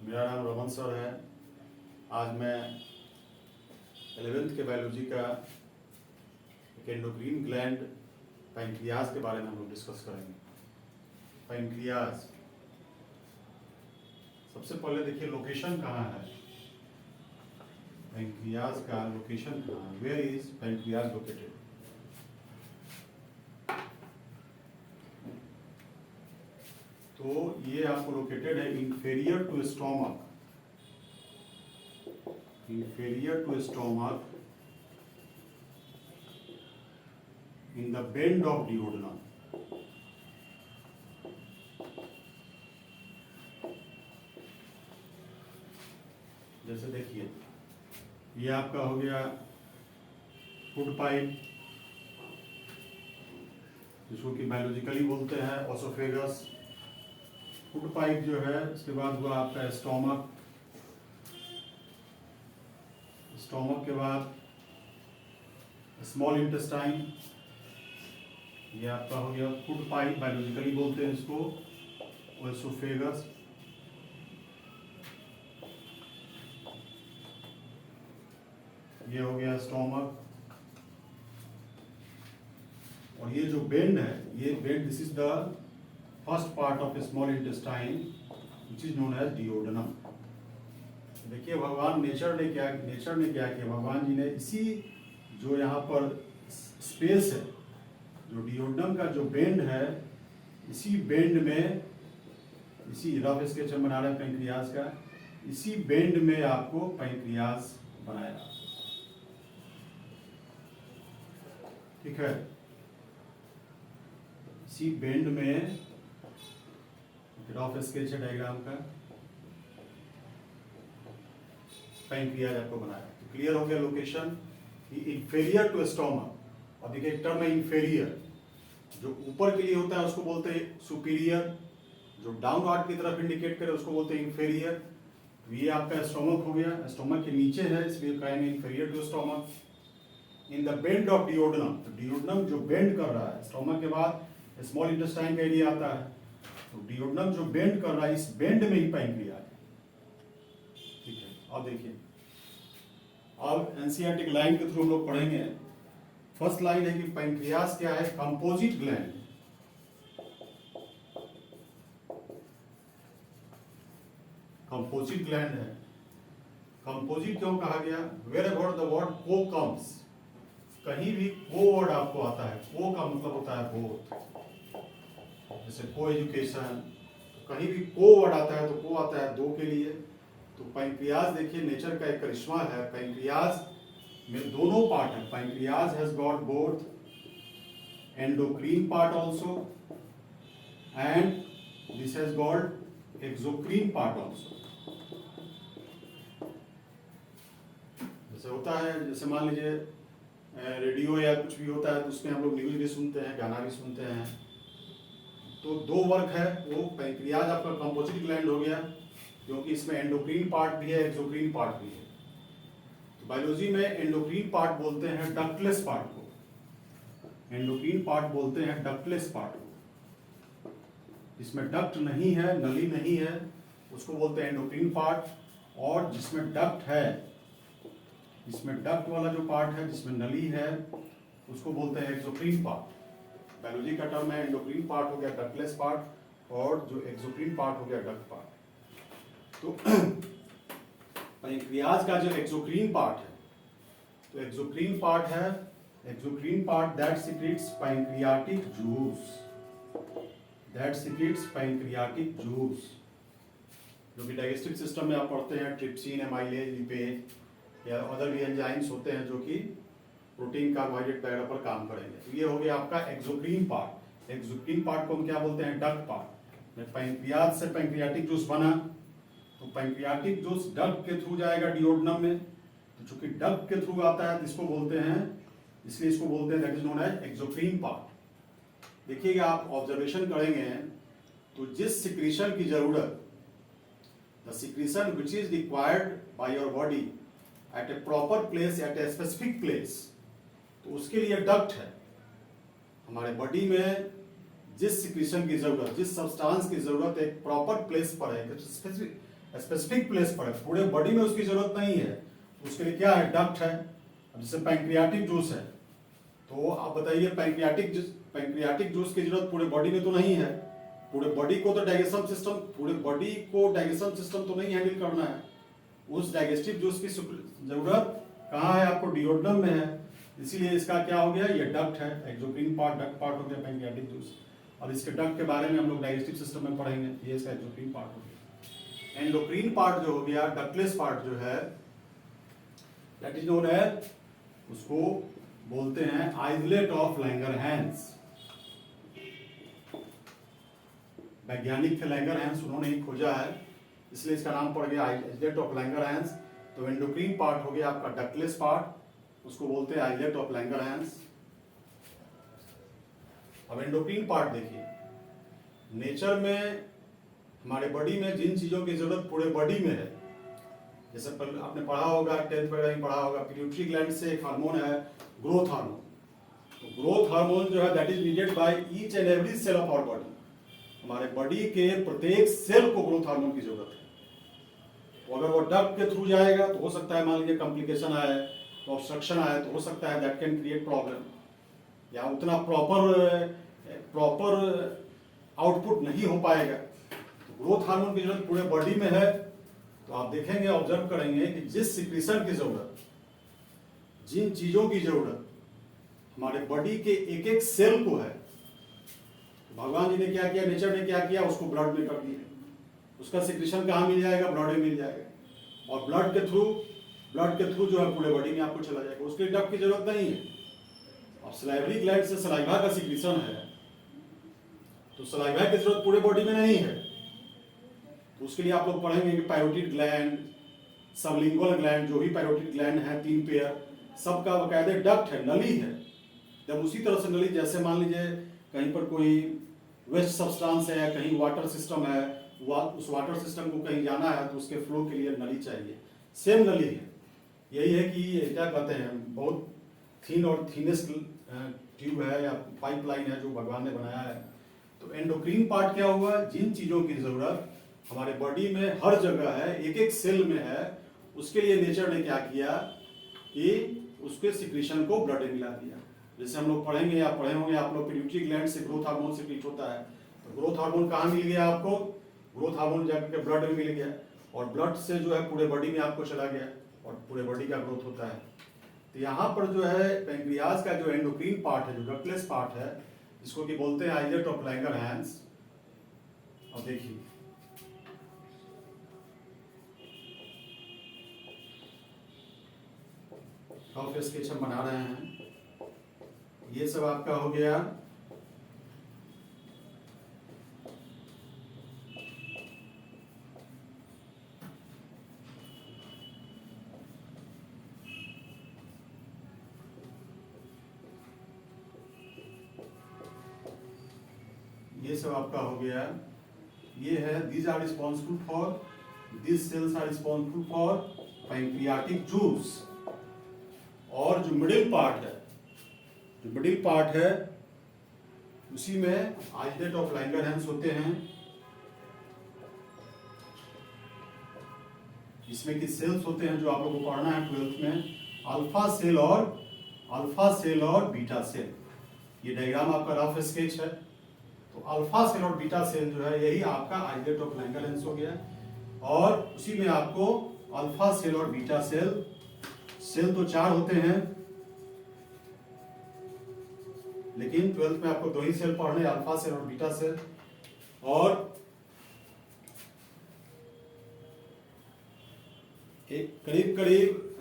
मेरा नाम रमन सर है। आज मैं 11th के बायोलॉजी का एक एंडोक्रीन ग्लैंड पैंक्रियाज के बारे में हम लोग डिस्कस करेंगे। पैंक्रियाज, सबसे पहले देखिए लोकेशन कहाँ है। पैंक्रियाज का लोकेशन कहाँ है? Where is pancreas located? तो ये आपको लोकेटेड है inferior to stomach, inferior to stomach in the bend of duodenum. जैसे देखिए ये आपका हो गया फूड पाइप, जिसको कि बायोलॉजिकली बोलते हैं ओसोफेगस। फूड पाइप जो है, इसके बाद हुआ आपका स्टोमक, स्टोमक के बाद स्मॉल इंटेस्टाइन, ये आपका हो गया फूड पाइप, बायोलॉजिकली बोलते हैं इसको ओसोफेगस। ये हो गया स्टोमक, और ये जो बेंड है, ये bend, this is the first part of small intestine which is known as duodenum. देखिए भगवान नेचर ने क्या किया, भगवान जी ने इसी जो यहाँ पर स्पेस है, जो डिओडेनम का जो बेंड है, इसी बेंड में, इसी रफ स्केच हम बना रहे हैं पैंक्रियाज का, इसी बेंड में आपको पैंक्रियाज बनाया। ठीक है, इसी बेंड में रफ स्केच है डायग्राम का, पैंक्रियाज आपको बनाया। तो क्लियर हो गया लोकेशन, इंफीरियर टू स्टोमक। और देखिए टर्म है इंफीरियर, जो ऊपर के लिए होता है उसको बोलते हैं सुपीरियर, जो डाउनवर्ड की तरफ इंडिकेट करे उसको बोलते हैं इंफीरियर। तो ये आपका स्टोमक हो गया, स्टोमक के नीचे है इसलिए कहेंगे inferior to stomach. In the bend of duodenum, तो डिओडेनम जो बेंड कर रहा है, स्टोमक के बाद स्मॉल इंटेस्टाइन का एरिया आता है, तो डिओडेनम जो बेंड कर रहा है, इस बेंड में ही पैंक्रियाज है। ठीक है, अब देखिए, अब एनसीईआरटी की लाइन के थ्रू हम लोग पढ़ेंगे। फर्स्ट लाइन है कि पैंक्रियाज क्या है? Composite gland. कंपोजिट ग्लैंड है। कंपोजिट क्यों कहा गया? वेयर अबाउट द वर्ड को कम्स, कहीं भी को वर्ड आपको आता है, को का मतलब होता है बोथ, जैसे को एजुकेशन, कहीं भी को वर्ड आता है तो को आता है दो के लिए। तो पैंक्रियाज देखिए नेचर का एक करिश्मा है, पैंक्रियाज में दोनों पार्ट है। Pancreas has got both endocrine part also and this has got exocrine part also. जैसे होता है, जैसे मान लीजिए रेडियो या कुछ भी होता है तो उसमें हम लोग न्यूज भी सुनते हैं, गाना भी सुनते हैं। तो दो वर्क है, वो पैंक्रियाज आपका कंपोजिट ग्लैंड हो गया, क्योंकि इसमें एंडोक्रीन पार्ट भी है, एक्सोक्रीन पार्ट भी है। तो बायोलॉजी में एंडोक्रीन पार्ट बोलते हैं डक्टलेस पार्ट को, एंडोक्रीन पार्ट बोलते हैं डक्टलेस पार्ट को। जिसमें डक्ट नहीं है, नली नहीं है, उसको बोलते हैं एंडोक्रीन पार्ट। और जिसमें डक्ट है, जिसमें डक्ट वाला जो पार्ट है, जिसमें नली है, उसको बोलते हैं एक्सोक्रीन पार्ट। बायोलॉजी का टर्म है एंडोक्रीन पार्ट हो गया डक्टलेस पार्ट, और जो एक्सोक्रीन पार्ट हो गया डक्ट पार्ट। तो पैंक्रियाज का जो एक्सोक्रीन पार्ट है, तो एक्सोक्रीन पार्ट है, exocrine part that secretes pancreatic juice, that secretes pancreatic juice, जो कि डाइजेस्टिव सिस्टम में आप पढ़ते हैं, ट्रिप्सिन, एमाइलेज, लिपेज या अदर भी एंजाइम्स होते हैं जो कि प्रोटीन, कार्बोहाइड्रेट वगैरह पर काम करेंगे। तो ये हो गया आपका एक्सोक्रीन पार्ट। एक्सोक्रीन पार्ट को हम क्या बोलते हैं? Duct part. पैंक्रियाज से पैंक्रियाटिक जूस बना, तो पैंक्रियाटिक जूस डक्ट के थ्रू जाएगा डिओडेनम में, तो चूंकि डक्ट के थ्रू आता है तो इसको बोलते हैं, इसलिए इसको बोलते हैं that is known as exocrine part. देखिएगा, आप ऑब्जर्वेशन करेंगे तो जिस सिक्रीशन की जरूरत, the secretion which is required by your body at a proper place, at a specific place, तो उसके लिए डक्ट है। हमारे बॉडी में जिस सिक्रीशन की जरूरत, जिस सब्सटेंस की जरूरत एक प्रॉपर प्लेस पर है, स्पेसिफिक प्लेस पर है, पूरे बॉडी में उसकी जरूरत नहीं है, तो उसके लिए क्या है, डक्ट है। अब जैसे पैंक्रियाटिक जूस है, तो आप बताइए पैंक्रियाटिक जूस की जरूरत पूरे बॉडी में तो नहीं है, पूरे बॉडी को तो डाइजेशन सिस्टम तो नहीं हैंडल करना है, उस डाइजेस्टिव जूस की जरूरत कहाँ है, आपको डिओड्रम में है, इसीलिए इसका क्या हो गया, ये डक्ट है, एक्सोक्राइन पार्ट, डक्ट पार्ट हो गया पैंक्रियाटिक जूस। अब इसके डक्ट के बारे में हम लोग डाइजेस्टिव सिस्टम में पढ़ेंगे, ये इसका एक्सोक्राइन पार्ट हो गया। एंडोक्रीन पार्ट जो हो गया, डक्टलेस पार्ट जो है, दैट इज नोन एज, उसको बोलते हैं आइसलेट ऑफ लैंगरहैंस। वैज्ञानिक थे लैंगरहैंस, उन्होंने ही खोजा है, इसलिए इसका नाम पड़ गया आइसलेट ऑफ लैंगरहैंस। तो एंडोक्रीन पार्ट हो गया आपका डक्टलेस पार्ट, उसको बोलते हैं आइसलेट ऑफ लैंगरहैंस। अब एंडोक्रीन पार्ट देखिए, नेचर में हमारे बॉडी में जिन चीजों की जरूरत पूरे बॉडी में है, जैसे आपने पढ़ा होगा, 10th में पढ़ा होगा, पिट्यूटरी ग्लैंड से एक हार्मोन है ग्रोथ हार्मोन। तो ग्रोथ हार्मोन जो है that is needed by each and every cell of our body. हमारे बॉडी के प्रत्येक सेल को ग्रोथ हार्मोन की जरूरत है। तो अगर वो डक्ट के थ्रू जाएगा तो हो सकता है मान लीजिए कॉम्प्लिकेशन आए, तो ऑब्स्ट्रक्शन आए, तो हो सकता है दैट कैन क्रिएट प्रॉब्लम, या उतना प्रॉपर आउटपुट नहीं हो पाएगा। तो ग्रोथ हार्मोन की जरूरत पूरे बॉडी में है। तो आप देखेंगे, ऑब्जर्व करेंगे कि जिस सिक्रीशन की जरूरत, जिन चीजों की जरूरत हमारे बॉडी के एक एक सेल को है, तो भगवान जी ने क्या किया, नेचर ने क्या किया, उसको ब्लड में कर दिया। उसका सिक्रीशन कहाँ मिल जाएगा, ब्लड में मिल जाएगा, और ब्लड के थ्रू जो है पूरे बॉडी में आपको चला जाएगा, उसके लिए डक्ट की जरूरत नहीं है। अब सलाइवरी ग्लैंड से सलाइवा का सिक्रीशन है, तो सलाइवा की जरूरत पूरे बॉडी में नहीं है, तो उसके लिए आप लोग पढ़ेंगे कि पैरोटिड ग्लैंड, सबलिंगुअल ग्लैंड, जो भी पैरोटिड ग्लैंड है 3 पेयर, सबका बकायदे डक्ट है, नली है। जब उसी तरह से नली, जैसे मान लीजिए कहीं पर कोई वेस्ट सब्सटेंस है, कहीं वाटर सिस्टम है, उस वाटर सिस्टम को कहीं जाना है, तो उसके फ्लो के लिए नली चाहिए, सेम नली है। यही है कि क्या कहते हैं, बहुत थीन और थीनेस्ट ट्यूब है या पाइपलाइन है जो भगवान ने बनाया है। तो एंडोक्रीन पार्ट क्या हुआ, जिन चीजों की जरूरत हमारे बॉडी में हर जगह है, एक एक सेल में है, उसके लिए नेचर ने क्या किया कि उसके सिक्रीशन को ब्लड में मिला दिया। जैसे हम लोग पढ़ेंगे या पढ़े होंगे आप लोग, पिट्यूटरी ग्लैंड से ग्रोथ हार्मोन सिक्रीट होता है। तो ग्रोथ हार्मोन कहाँ मिल गया आपको, ग्रोथ हार्मोन जाकर ब्लड में मिल गया, और ब्लड से जो है पूरे बॉडी में आपको चला गया, और पूरे बॉडी का ग्रोथ होता है। तो यहाँ पर जो है पैंक्रियाज का जो एंडोक्रीन पार्ट है, जो डक्टलेस पार्ट है, जिसको कि बोलते हैं आइसलेट ऑफ लैंगरहैंस। अब देखिए, रफ स्केच हम बना रहे हैं, ये सब आपका हो गया ये है, these are responsible for, these cells are responsible for pancreatic juice। और जो मिडिल पार्ट है, उसी में आइसलेट ऑफ लैंगरहैंस होते हैं। इसमें की सेल्स होते हैं जो आप लोगों को पढ़ना है 12th में, अल्फा सेल और बीटा सेल। ये डायग्राम आपका रफ स्केच है। तो अल्फा सेल और बीटा सेल जो है, यही आपका आइसलेट ऑफ लैंगरहैंस हो गया। और उसी में आपको अल्फा सेल और बीटा सेल तो 4 होते हैं, लेकिन 12th में आपको 2 ही सेल पढ़ने, अल्फा सेल और बीटा सेल। और एक करीब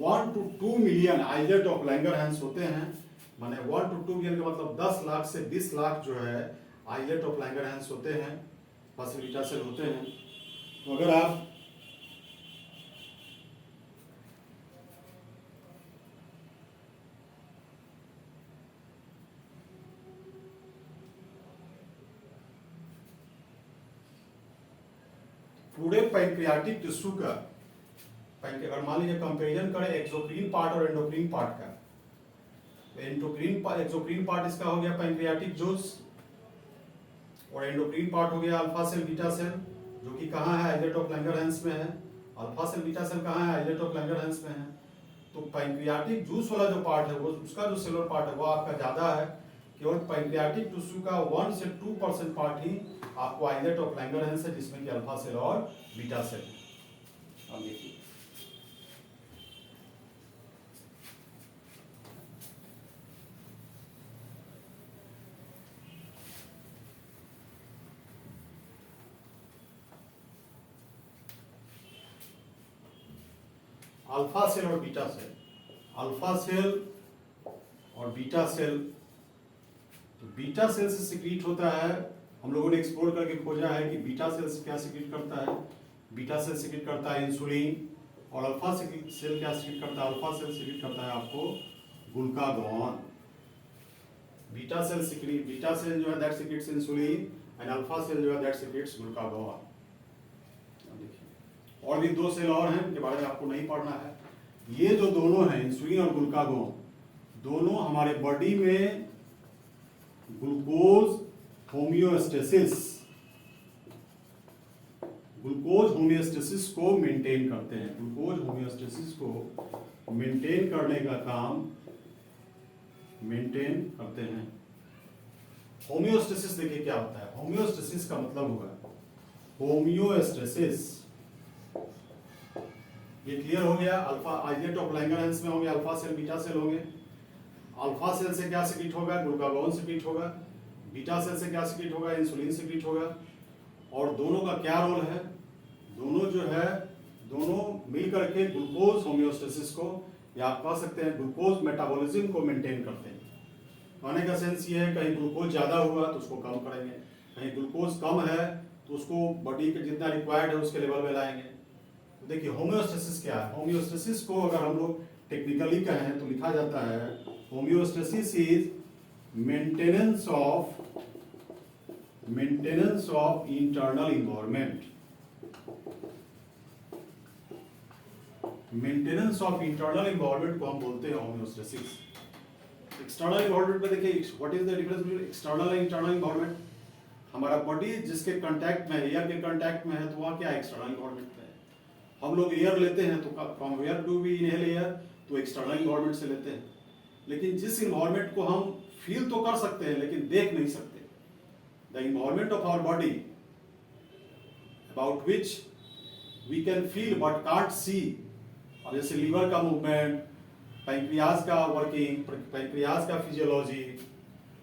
1 to 2 million islet of Langerhans होते हैं। माने 1 to 2 मिलियन का मतलब 10 लाख से 20 लाख जो है आइसलेट ऑफ लैंगरहैंस होते हैं, बस बीटा सेल होते हैं। तो अगर आप पूरे पैंक्रियाटिक टिश्यू का, अगर मान लीजिए कंपेरिजन करें एक्सोक्रीन पार्ट और एंडोक्रीन पार्ट का, तो एक्सोक्रीन पार्ट इसका हो गया पैंक्रियाटिक जूस, और एंडोक्रीन पार्ट हो गया अल्फा सेल बीटा सेल, जो कि कहाँ है, आइलेट ऑफ लैंगरहैंस में है। अल्फा सेल बीटा सेल कहाँ है, आइलेट ऑफ लैंगरहैंस में है। तो पैंक्रियाटिक जूस वाला जो पार्ट है वो उसका जो सेलुलर पार्ट है वो आपका ज़्यादा है। केवल पैंक्रियाटिक टिश्यू का 1 से 2% पार्ट ही आपको आइलेट ऑफ लैंगरहैंस है, जिसमें कि अल्फा सेल और बीटा सेल है। अब देखिए अल्फा सेल और बीटा सेल, अल्फा सेल और बीटा सेल। तो बीटा सेल से सिक्रीट होता है, हम लोगों ने एक्सप्लोर करके खोजा है कि बीटा सेल से क्या सिक्रीट करता है। बीटा सेल सिक्रीट करता है इंसुलिन, और अल्फा सेल क्या सिक्रीट करता है, अल्फा सेल सिक्रीट करता है आपको ग्लूकागॉन। बीटा सेल जो है that secretes insulin, and alpha cell जो है दैट सिक्रीट्स ग्लूकागॉन। और भी 2 सेल और हैं उनके बारे में आपको नहीं पढ़ना है। ये जो दोनों हैं इंसुलिन और ग्लूकागॉन, दोनों हमारे बॉडी में ग्लूकोज होमियोस्टेसिस को मेंटेन करते हैं। ग्लूकोज होमियोस्टेसिस को मेंटेन करने का काम मेंटेन करते हैं। होमियोस्टेसिस देखिए क्या होता है। होमियोस्टेसिस का मतलब होगा होमियोस्टेसिस, ये क्लियर हो गया। अल्फा आइलेट ऑफ लैंगरहैंस में होंगे अल्फा सेल बीटा सेल होंगे। अल्फा सेल से क्या सिक्रीट होगा, ग्लूकागॉन सिक्रीट होगा। बीटा सेल से क्या सिक्रीट होगा, इंसुलिन सिक्रीट होगा। और दोनों का क्या रोल है, दोनों जो है दोनों मिलकर के ग्लूकोज होमियोस्टेसिस को, या आप कह सकते हैं ग्लूकोज मेटाबॉलिज्म को मेंटेन करते हैं। कहने का सेंस ये है कहीं ग्लूकोज ज़्यादा हुआ तो उसको कम करेंगे, कहीं ग्लूकोज कम है तो उसको बॉडी के जितना रिक्वायर्ड है उसके लेवल में लाएंगे। तो देखिए होमियोस्टेसिस क्या है। होमियोस्टेसिस को अगर हम लोग टेक्निकली कहें तो लिखा जाता है homeostasis is maintenance of internal environment. Maintenance of internal environment को हम बोलते हैं होमियोस्टेसिस। एक्सटर्नल इन्वायरमेंट में देखिए what is the difference between external and internal environment. हमारा बॉडी जिसके कांटेक्ट में है, एयर के कांटेक्ट में है, तो वहाँ क्या एक्सटर्नल इन्वायरमेंट है। हम लोग एयर लेते हैं तो from where do we inhale air, तो एक्सटर्नल इन्वायरमेंट से लेते हैं। लेकिन जिस इन्वायरमेंट को हम फील तो कर सकते हैं लेकिन देख नहीं सकते, the environment of our body about which we can feel but can't see. और जैसे लीवर का मूवमेंट, पैंक्रियाज का वर्किंग, पैंक्रियाज का फिजियोलॉजी,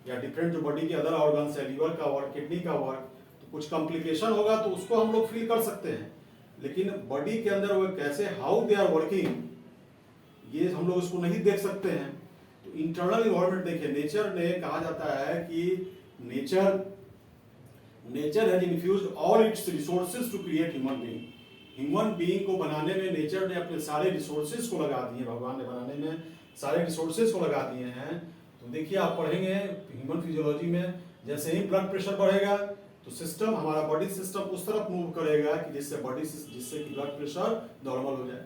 या डिफरेंट जो बॉडी के अदर ऑर्गन्स है, लीवर का वर्क, किडनी का वर्क, तो कुछ कॉम्प्लिकेशन होगा तो उसको हम लोग फील कर सकते हैं। लेकिन बॉडी के अंदर वो कैसे, हाउ दे आर वर्किंग, ये हम लोग उसको नहीं देख सकते हैं। तो इंटरनल इन्वायरमेंट देखिए, नेचर ने कहा जाता है कि nature has infused all its resources to create human being. Human being को बनाने में नेचर ने अपने सारे रिसोर्सेज को लगा दिए, भगवान ने बनाने में सारे रिसोर्सेज को लगा दिए हैं। तो देखिए आप पढ़ेंगे ह्यूमन फिजियोलॉजी में, जैसे ही ब्लड प्रेशर बढ़ेगा तो सिस्टम, हमारा बॉडी सिस्टम उस तरफ मूव करेगा कि जिससे कि ब्लड प्रेशर नॉर्मल हो जाए।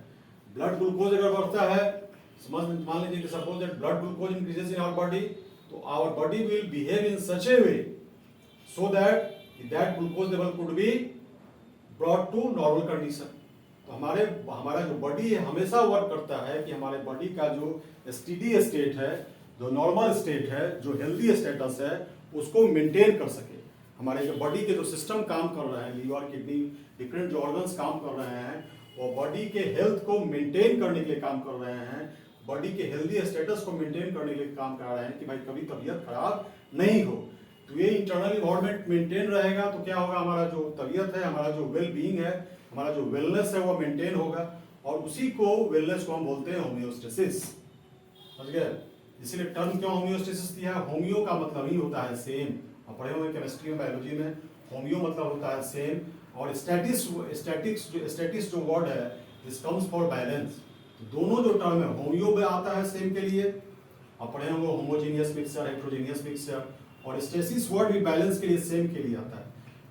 ब्लड ग्लूकोज अगर बढ़ता है, मान लीजिए कि suppose that blood glucose increases in our body, तो our body will behave in such a way so that glucose level could be brought to normal condition. तो हमारा जो बॉडी है हमेशा वर्क करता है कि हमारे बॉडी का जो स्टेडी स्टेट है, जो नॉर्मल स्टेट है, जो हेल्दी स्टेटस है, उसको मेंटेन कर सके। हमारे जो बॉडी के जो सिस्टम काम कर रहे हैं, लीवर, किडनी, डिफरेंट जो ऑर्गन्स काम कर रहे हैं, वो बॉडी के हेल्थ को मेंटेन करने के लिए काम कर रहे हैं, बॉडी के हेल्दी स्टेटस को मेंटेन करने के लिए काम कर रहे हैं कि भाई कभी तबीयत खराब नहीं हो। तो ये इंटरनल इन्वायरमेंट मेंटेन रहेगा तो क्या होगा, हमारा जो तबीयत है, हमारा जो वेल बीइंग है, हमारा जो वेलनेस है वो मेंटेन होगा। और उसी को वेलनेस को हम बोलते हैं होमियोस्टेसिस। समझ गए? इसीलिए टर्म क्यों होमियोस्टेसिस दिया है। होमियो का मतलब ही होता है सेम, आप पढ़े होंगे केमिस्ट्री में, बायोलॉजी में। होमियो मतलब होता है सेम, और स्टैटिक्स जो वर्ड है, दिस कम्स फॉर बैलेंस। तो दोनों जो टर्म है, होमियो में आता है सेम के लिए, आप पढ़े होंगे होमोजीनियस मिक्सचर, हेट्रोजीनियस मिक्सचर, और स्टेसिस वर्ड भी बैलेंस के लिए, सेम के लिए आता है।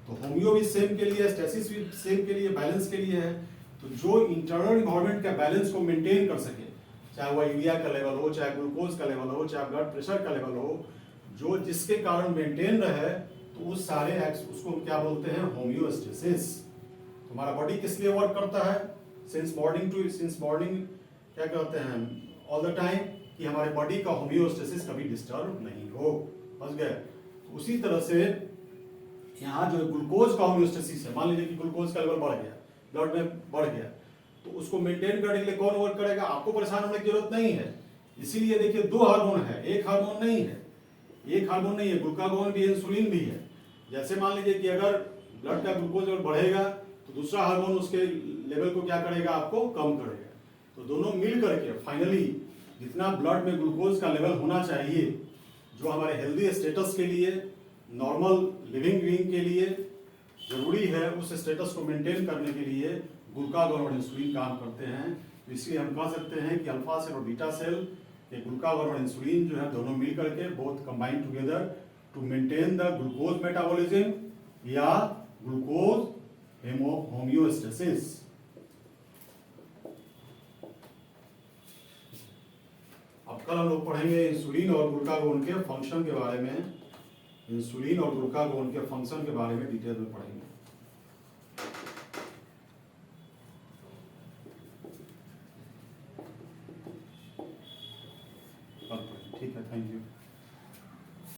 तो होमियो भी सेम के लिए, स्टेसिस भी सेम के लिए, बैलेंस के लिए है। तो जो इंटरनल इन्वायरमेंट का बैलेंस को मेंटेन कर सके, चाहे वह यूरिया का लेवल हो, चाहे ग्लूकोज का लेवल हो, चाहे ब्लड प्रेशर का लेवल हो, जो जिसके कारण मेंटेन रहे, तो उस सारे एक्स उसको क्या बोलते हैं, होमियोस्टेसिस। हमारा बॉडी किस लिए वर्क करता है, सिंस मॉर्निंग क्या कहते हैं, ऑल द टाइम, कि हमारे बॉडी का होम्योस्टेसिस कभी डिस्टर्ब नहीं हो। समझ गए? तो उसी तरह से यहाँ जो ग्लूकोज का होम्योस्टेसिस है, मान लीजिए कि ग्लूकोज का लेवल बढ़ गया, ब्लड में बढ़ गया, तो उसको मेंटेन करने के लिए कौन वर्क करेगा? आपको परेशान होने की जरूरत नहीं है। इसीलिए देखिए 2 हार्मोन है, एक हार्मोन नहीं है, ग्लूकागोन भी, इंसुलिन भी है। जैसे मान लीजिए कि अगर ब्लड का ग्लूकोज लेवल बढ़ेगा तो दूसरा हार्मोन उसके लेवल को क्या करेगा? आपको कम करेगा। तो दोनों मिल करके फाइनली जितना ब्लड में ग्लूकोज का लेवल होना चाहिए, जो हमारे हेल्दी स्टेटस के लिए, नॉर्मल लिविंग बीइंग के लिए जरूरी है, उस स्टेटस को मेंटेन करने के लिए ग्लूकागोन और इंसुलिन काम करते हैं। तो इसलिए हम कह सकते हैं कि अल्फा सेल और बीटा सेल के ग्लूकागोन और इंसुलिन जो है दोनों मिल करके both combine together to maintain the glucose metabolism या ग्लूकोज होम्योस्टेसिस। अब कल हम लोग पढ़ेंगे इंसुलिन और ग्लूकागोन के फंक्शन के बारे में, इंसुलिन और ग्लूकागोन के फंक्शन के बारे में डिटेल में पढ़ेंगे। ठीक है, थैंक यू।